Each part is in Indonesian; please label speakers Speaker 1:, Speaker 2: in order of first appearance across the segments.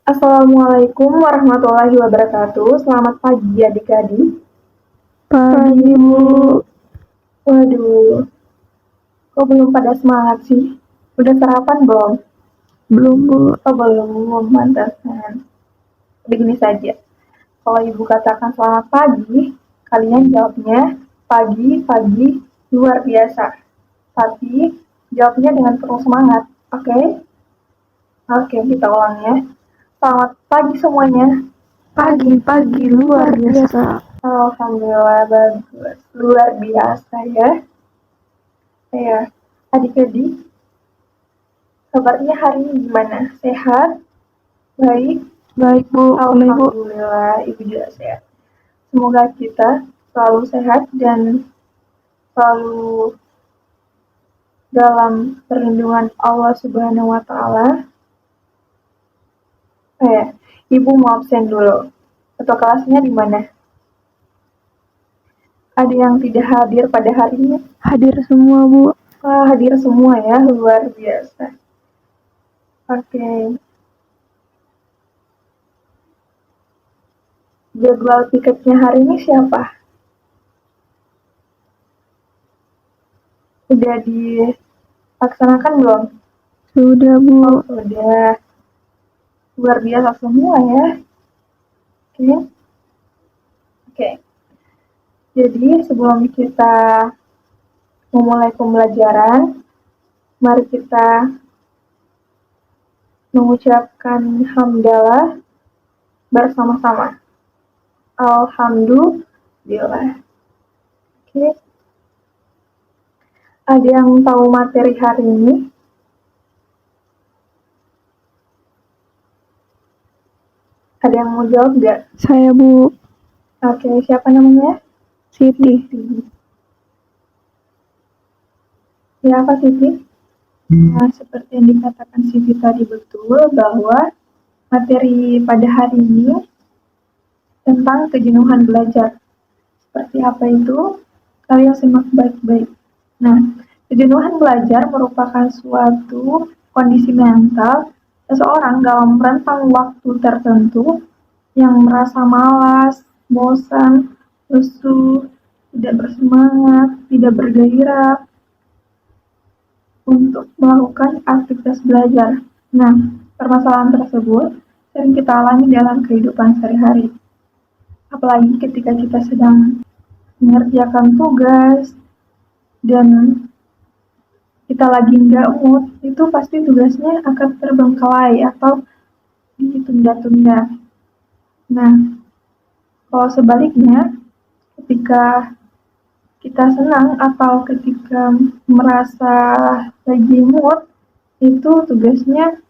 Speaker 1: Assalamualaikum warahmatullahi wabarakatuh. Selamat pagi adik-adik.
Speaker 2: Pagi, Bu.
Speaker 1: Waduh, kok belum pada semangat sih? Udah sarapan belum?
Speaker 2: Belum, Bu.
Speaker 1: Oh belum, pantasan. Begini saja, kalau ibu katakan selamat pagi, kalian jawabnya pagi luar biasa. Tapi jawabnya dengan penuh semangat, oke? Oke, kita ulang ya. Selamat pagi semuanya.
Speaker 2: Pagi luar biasa.
Speaker 1: Alhamdulillah bagus, luar biasa ya. Ya, adik-adik, kabarnya hari ini gimana? Sehat? Baik?
Speaker 2: Baik, Bu. Kalau Ibu?
Speaker 1: Alhamdulillah, ibu juga sehat. Semoga kita selalu sehat dan selalu dalam perlindungan Allah Subhanahu wa Ta'ala. Ibu mau absen dulu. Ketua kelasnya di mana? Ada yang tidak hadir pada hari ini?
Speaker 2: Hadir semua, Bu.
Speaker 1: Wah, hadir semua ya, luar biasa. Oke. Jadwal piketnya hari ini siapa? Udah dilaksanakan belum?
Speaker 2: Sudah, Bu.
Speaker 1: Oh, sudah. Luar biasa semua ya. Oke. Jadi sebelum kita memulai pembelajaran, mari kita mengucapkan hamdalah bersama-sama. Alhamdulillah. Oke. Ada yang tahu materi hari ini? Ada yang mau jawab nggak?
Speaker 2: Saya, Bu.
Speaker 1: Oke, siapa namanya?
Speaker 2: Siti.
Speaker 1: Ya, apa Siti? Nah, seperti yang dikatakan Siti tadi betul bahwa materi pada hari ini tentang kejenuhan belajar. Seperti apa itu? Kalian simak baik-baik. Nah, kejenuhan belajar merupakan suatu kondisi mental seseorang dalam rentang waktu tertentu yang merasa malas, bosan, lesu, tidak bersemangat, tidak bergairah untuk melakukan aktivitas belajar. Nah, permasalahan tersebut sering kita alami dalam kehidupan sehari-hari. Apalagi ketika kita sedang mengerjakan tugas dan kita lagi nggak mood, itu pasti tugasnya akan terbengkalai atau ditunda-tunda. Nah, kalau sebaliknya, ketika kita senang atau ketika merasa lagi mood, itu tugasnya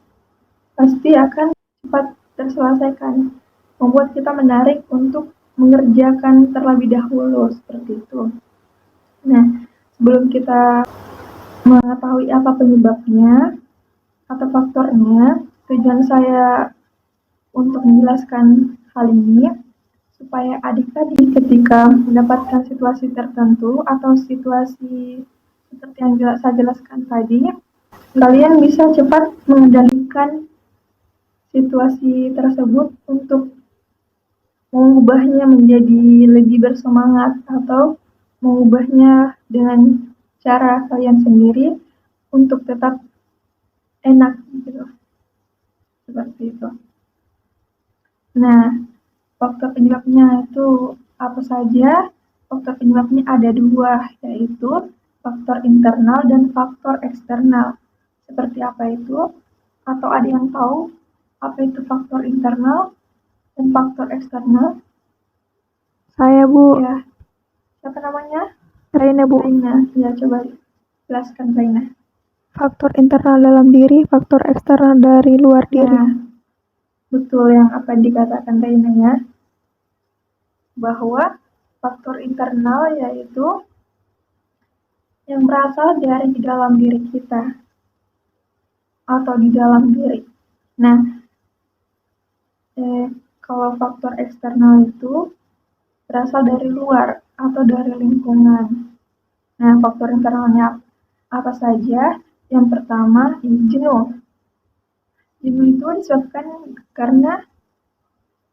Speaker 1: pasti akan cepat terselesaikan, membuat kita menarik untuk mengerjakan terlebih dahulu, seperti itu. Nah, sebelum kita mengetahui apa penyebabnya atau faktornya, tujuan saya untuk menjelaskan hal ini supaya adik-adik ketika mendapatkan situasi tertentu atau situasi seperti yang saya jelaskan tadi, kalian bisa cepat mengendalikan situasi tersebut untuk mengubahnya menjadi lebih bersemangat atau mengubahnya dengan cara kalian sendiri untuk tetap enak gitu. Seperti itu. Nah, faktor penyebabnya itu apa saja? Faktor penyebabnya ada dua, yaitu faktor internal dan faktor eksternal. Seperti apa itu? Atau ada yang tahu apa itu faktor internal dan faktor eksternal?
Speaker 2: Saya, Bu.
Speaker 1: Ya, siapa namanya?
Speaker 2: Raina, Bu.
Speaker 1: Raina. Ya, coba jelaskan Raina.
Speaker 2: Faktor internal dalam diri, faktor eksternal dari luar diri.
Speaker 1: Nah, betul yang apa yang dikatakan Raina ya, bahwa faktor internal yaitu yang berasal dari dalam diri kita atau di dalam diri. Nah, kalau faktor eksternal itu berasal dari luar atau dari lingkungan. Nah, faktor internalnya apa saja? Yang pertama, jenuh. Jenuh itu disebabkan karena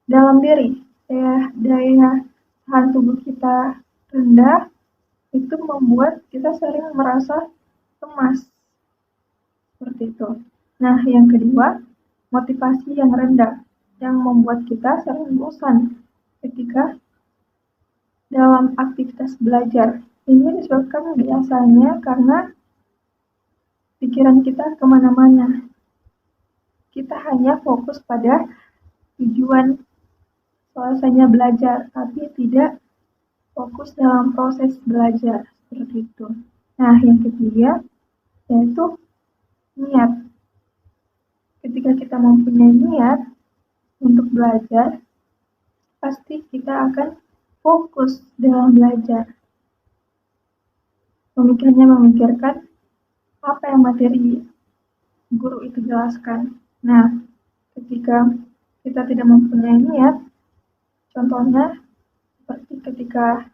Speaker 1: dalam diri daya tahan tubuh kita rendah, itu membuat kita sering merasa cemas seperti itu. Nah, yang kedua, motivasi yang rendah yang membuat kita sering bosan ketika dalam aktivitas belajar. Ini disebabkan biasanya karena pikiran kita kemana-mana. Kita hanya fokus pada tujuan selesainya belajar, tapi tidak fokus dalam proses belajar seperti itu. Nah, yang ketiga yaitu niat. Ketika kita mempunyai niat untuk belajar, pasti kita akan fokus dalam belajar. Memikirkan apa yang materi guru itu jelaskan. Nah, ketika kita tidak mempunyai niat, contohnya seperti ketika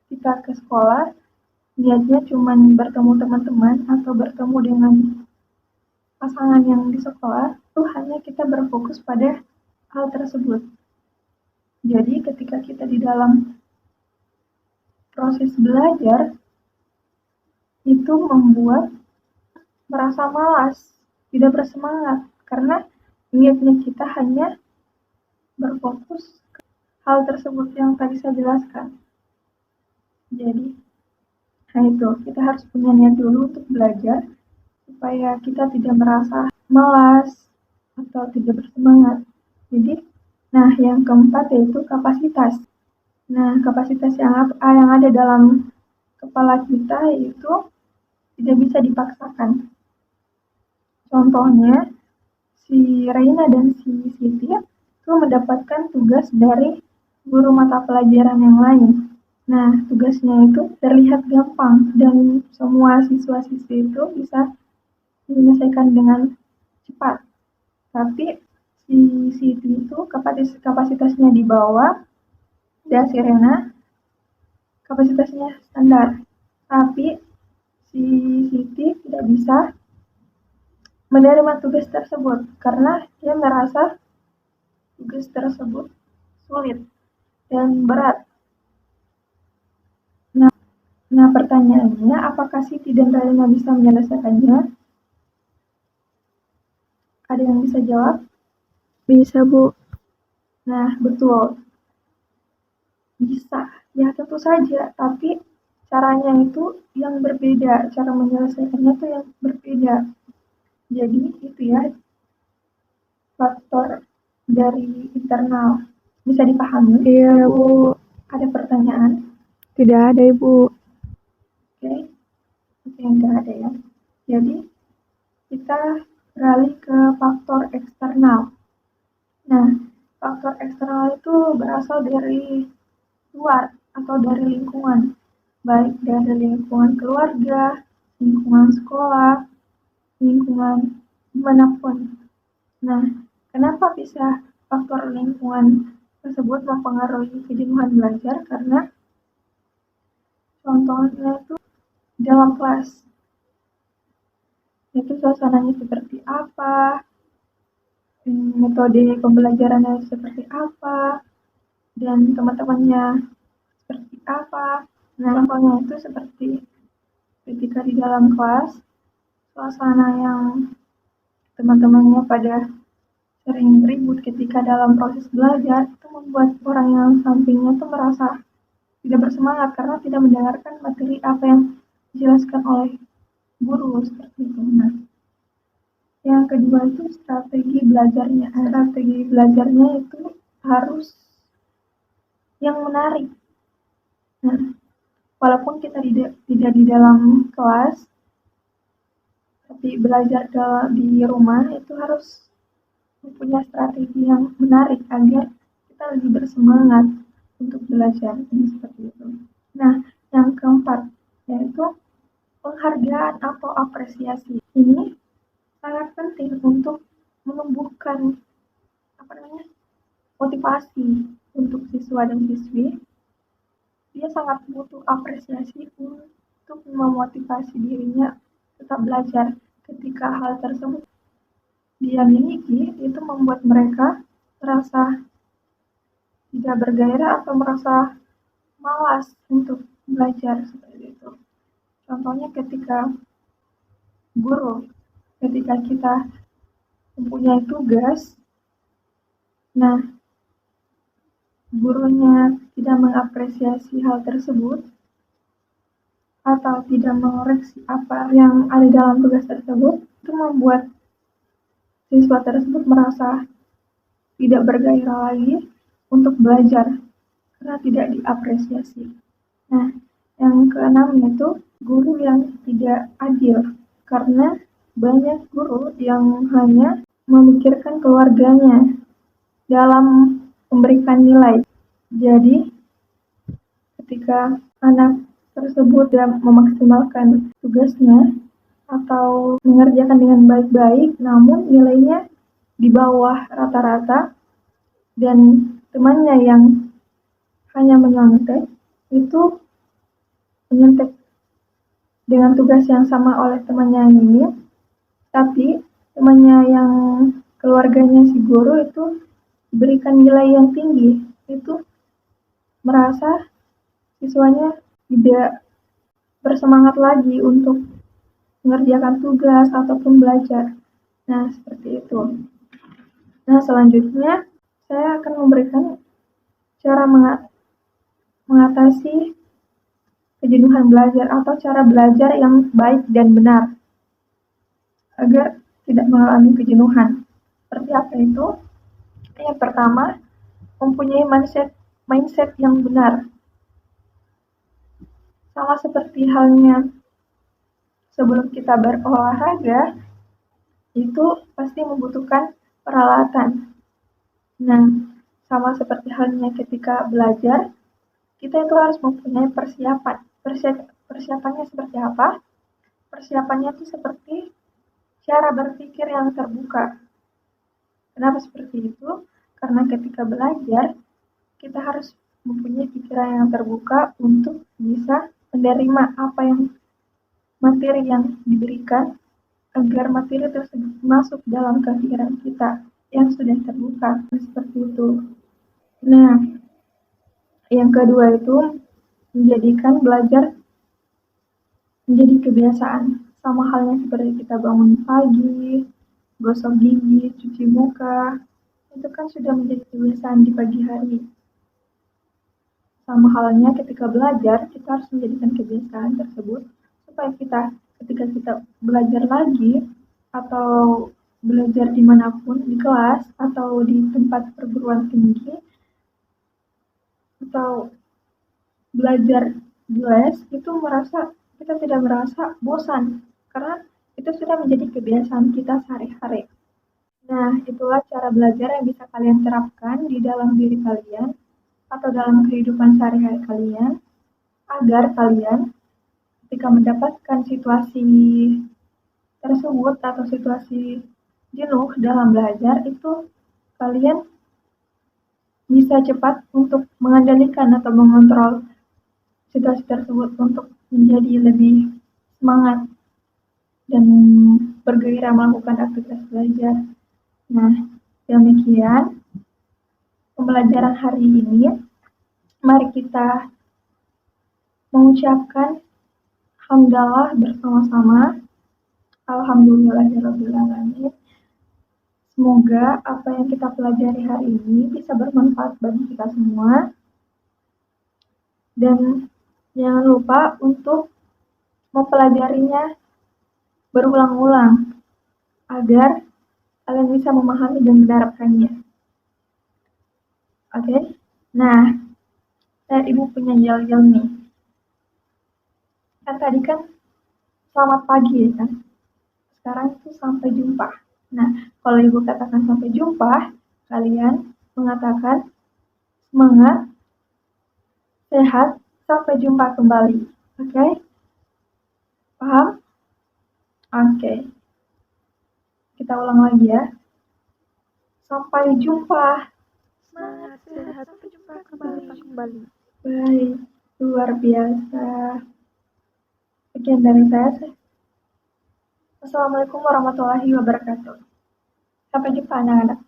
Speaker 1: kita ke sekolah, niatnya cuma bertemu teman-teman atau bertemu dengan pasangan yang di sekolah, itu hanya kita berfokus pada hal tersebut. Jadi ketika kita di dalam proses belajar, itu membuat merasa malas, tidak bersemangat, karena niatnya kita hanya berfokus ke hal tersebut yang tadi saya jelaskan. Jadi, nah itu, kita harus punya niat dulu untuk belajar, supaya kita tidak merasa malas atau tidak bersemangat. Jadi, nah yang keempat yaitu kapasitas. Nah, kapasitas yang ada dalam kepala kita itu tidak bisa dipaksakan. Contohnya, si Reina dan si Siti itu mendapatkan tugas dari guru mata pelajaran yang lain. Nah, tugasnya itu terlihat gampang dan semua siswa-siswi itu bisa menyelesaikan dengan cepat. Tapi si Siti itu kapasitasnya di bawah dan si Rena kapasitasnya standar. Tapi si Siti tidak bisa menerima tugas tersebut karena dia merasa tugas tersebut sulit dan berat. Nah, pertanyaannya, apakah Siti dan Rena bisa menyelesaikannya? Ada yang bisa jawab?
Speaker 2: Bisa, Bu.
Speaker 1: Nah, betul. Bisa. Ya, tentu saja. Tapi caranya itu yang berbeda. Cara menyelesaikannya itu yang berbeda. Jadi, itu ya, faktor dari internal. Bisa dipahami?
Speaker 2: Iya, Bu.
Speaker 1: Ada pertanyaan?
Speaker 2: Tidak ada, Ibu.
Speaker 1: Oke, enggak ada ya. Jadi, kita beralih ke faktor eksternal. Nah, faktor eksternal itu berasal dari luar atau dari lingkungan, baik dari lingkungan keluarga, lingkungan sekolah, lingkungan dimanapun. Nah, kenapa bisa faktor lingkungan tersebut mempengaruhi kejenuhan belajar? Karena contohnya itu dalam kelas, itu suasananya seperti apa, metode pembelajarannya seperti apa, dan teman-temannya seperti apa. Nah, contohnya itu seperti ketika di dalam kelas, suasana yang teman-temannya pada sering ribut ketika dalam proses belajar, itu membuat orang yang sampingnya itu merasa tidak bersemangat karena tidak mendengarkan materi apa yang dijelaskan oleh guru seperti itu. Nah, yang kedua itu strategi belajarnya. Strategi belajarnya itu harus yang menarik. Nah, walaupun kita tidak di dalam kelas, tapi belajar di rumah itu harus mempunyai strategi yang menarik agar kita lebih bersemangat untuk belajar. Ini seperti itu. Nah, yang keempat yaitu penghargaan atau apresiasi. Ini sangat penting untuk menumbuhkan motivasi untuk siswa dan siswi. Dia sangat butuh apresiasi untuk memotivasi dirinya tetap belajar ketika hal tersebut dia miliki itu membuat mereka merasa tidak bergairah atau merasa malas untuk belajar seperti itu. Contohnya ketika kita mempunyai tugas, nah gurunya tidak mengapresiasi hal tersebut atau tidak mengoreksi apa yang ada dalam tugas tersebut, itu membuat siswa tersebut merasa tidak bergairah lagi untuk belajar karena tidak diapresiasi. Nah, yang keenam yaitu guru yang tidak adil, karena banyak guru yang hanya memikirkan keluarganya dalam memberikan nilai. Jadi, ketika anak tersebut memaksimalkan tugasnya atau mengerjakan dengan baik-baik, namun nilainya di bawah rata-rata, dan temannya yang hanya menyontek itu menyontek dengan tugas yang sama oleh temannya ini, tapi temannya yang keluarganya si guru itu diberikan nilai yang tinggi, itu merasa siswanya tidak bersemangat lagi untuk mengerjakan tugas ataupun belajar. Nah, seperti itu. Nah, selanjutnya saya akan memberikan cara mengatasi kejenuhan belajar atau cara belajar yang baik dan benar agar tidak mengalami kejenuhan. Seperti apa itu? Yang pertama, mempunyai mindset yang benar. Sama seperti halnya sebelum kita berolahraga, itu pasti membutuhkan peralatan. Nah, sama seperti halnya ketika belajar, kita itu harus mempunyai persiapan. Persiapannya seperti apa? Persiapannya itu seperti cara berpikir yang terbuka. Kenapa seperti itu? Karena ketika belajar, kita harus mempunyai pikiran yang terbuka untuk bisa menerima materi yang diberikan agar materi tersebut masuk dalam pikiran kita yang sudah terbuka. Seperti itu. Nah, yang kedua itu menjadikan belajar menjadi kebiasaan. Sama halnya seperti kita bangun pagi, gosok gigi, cuci muka, itu kan sudah menjadi kebiasaan di pagi hari. Sama halnya ketika belajar, kita harus menjadikan kebiasaan tersebut supaya ketika kita belajar lagi atau belajar dimanapun, di kelas atau di tempat perguruan tinggi atau belajar di les, itu kita tidak merasa bosan karena itu sudah menjadi kebiasaan kita sehari-hari. Nah, itulah cara belajar yang bisa kalian terapkan di dalam diri kalian atau dalam kehidupan sehari-hari kalian agar kalian ketika mendapatkan situasi tersebut atau situasi jenuh dalam belajar, itu kalian bisa cepat untuk mengendalikan atau mengontrol situasi tersebut untuk menjadi lebih semangat dan bergairah melakukan aktivitas belajar. Nah, demikian pembelajaran hari ini. Mari kita mengucapkan hamdalah bersama-sama. Alhamdulillahirrahmanirrahim. Semoga apa yang kita pelajari hari ini bisa bermanfaat bagi kita semua. Dan jangan lupa untuk mempelajarinya berulang-ulang agar kalian bisa memahami dan menerapkannya. Oke? Nah, ibu punya yel-yel nih. Kan tadi kan selamat pagi ya kan? Sekarang itu sampai jumpa. Nah, kalau ibu katakan sampai jumpa, kalian mengatakan semangat, sehat, sampai jumpa kembali. Oke? Paham? Oke. Kita ulang lagi ya. Sampai jumpa.
Speaker 2: Semangat, sehat, sampai jumpa kembali.
Speaker 1: Baik, luar biasa. Sekian dari saya. Assalamualaikum warahmatullahi wabarakatuh. Sampai jumpa anak-anak.